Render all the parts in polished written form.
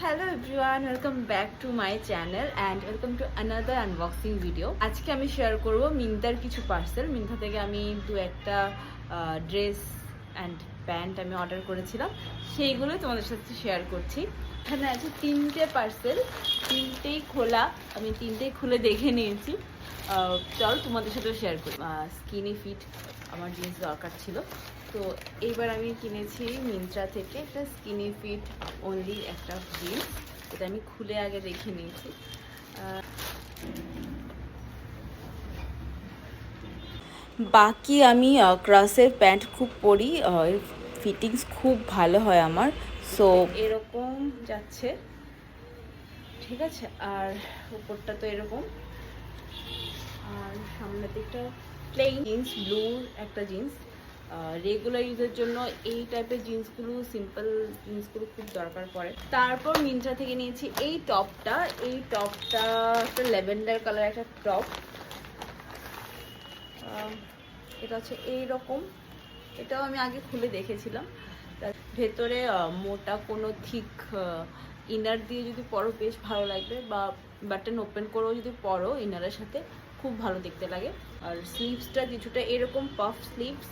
Hello everyone, welcome back to my channel and welcome to another unboxing video. আজকে আমি share করব মিন্ত্রার কিছু parcel. Myntra থেকে আমি একটা ড্রেস অ্যান্ড প্যান্ট আমি অর্ডার করেছিলাম, সেইগুলোই তোমাদের সাথে শেয়ার করছি। এখানে আছে 3টে পার্সেল, 3টেই খোলা। আমি 3টেই খুলে দেখে নিয়েছি। চল তোমাদের সাথেও শেয়ার করি। স্কিনি ফিট আমার জিন্স দরকার ছিল, তো এইবার আমি কিনেছি মিন্ত্রা থেকে একটা স্কিনি ফিট অনলি একটা জিন্স। এটা আমি খুলে আগে দেখে নিয়েছি। বাকি আমি ক্রসের প্যান্ট খুব পরি, ফিটিংস খুব ভালো হয় আমার। সো এরকম যাচ্ছে, ঠিক আছে। আর উপরটা তো এরকম, আর সামনের দিকটা প্লেন জিন্স, ব্লু একটা জিন্স। রেগুলার ইউজের জন্য এই টাইপের জিন্সগুলো, সিম্পল জিন্সগুলো খুব দরকার পড়ে। তারপর মিন্ত্রা থেকে নিয়েছি এই টপটা। একটা ল্যাভেন্ডার কালার একটা টপ। এটা হচ্ছে এইরকম। এটাও আমি আগে খুলে দেখেছিলাম। তার ভেতরে মোটা কোনো থিক ইনার দিয়ে যদি পরো বেশ ভালো লাগবে, বা বাটন ওপেন করেও যদি পরো ইনারের সাথে খুব ভালো দেখতে লাগে। আর স্লিভসটা কিছুটা এরকম পাফ স্লিভস,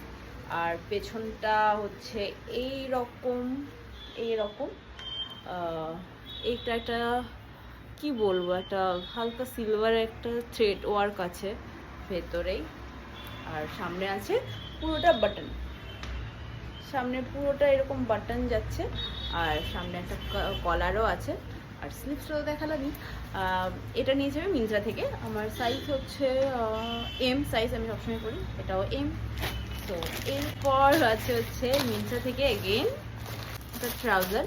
আর পেছনটা হচ্ছে এইরকম। এইটা একটা কি বলবো, একটা হালকা সিলভার একটা থ্রেড ওয়ার্ক আছে ভেতরেই। আর সামনে আছে পুরোটা বাটন, সামনে পুরোটা এরকম বাটন যাচ্ছে, আর সামনে একটা কলারও আছে। আর স্লিভসটাও দেখালামই। এটা নিয়েছি আমি মিন্ত্রা থেকে। আমার সাইজ হচ্ছে এম সাইজ, আমি সবসময় করি, এটাও এম। তো এরপর হচ্ছে মিন্ত্রা থেকে এগেন একটা ট্রাউজার।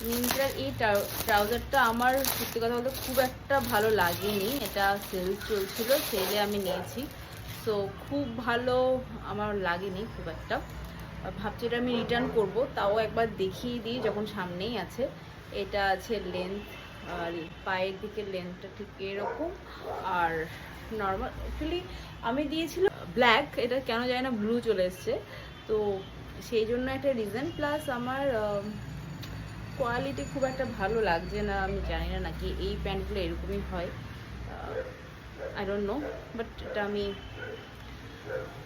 মিন্ত্রার এই ট্রাউজারটা আমার সত্যি কথা বলতে খুব একটা ভালো লাগেনি। এটা সেল চলছিল, সেলে আমি নিয়েছি। সো খুব ভালো আমার লাগেনি খুব একটা। ভাবছি এটা আমি রিটার্ন করব, তাও একবার দেখিয়ে দিই যখন সামনেই আছে। এটা আছে লেন্থ, পায়ের দিকে লেন্থটা ঠিক এরকম। আর নর্মাল অ্যাকচুয়ালি আমি দিয়েছিলাম ব্ল্যাক, এটা কেন জানি না ব্লু চলে এসছে, তো সেই জন্য একটা রিজন। প্লাস আমার কোয়ালিটি খুব একটা ভালো লাগছে না। আমি জানি না নাকি এই প্যান্টগুলো এরকমই হয়, আই ডোন্ট নো। বাট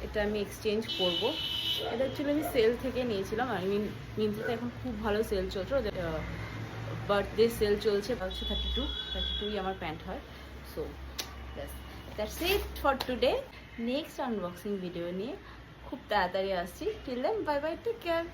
এটা আমি এক্সচেঞ্জ করব। এটা অ্যাকচুয়ালি আমি সেল থেকে নিয়েছিলাম। আই মিন মিন্ত্রাতে এখন খুব ভালো সেল চলছে, ওদের বার্থডে সেল চলছে। হচ্ছে 32ই আমার প্যান্ট হয়। So that's it for today. Next unboxing video নিয়ে খুব তাড়াতাড়ি আসছি। Till then bye bye, take care.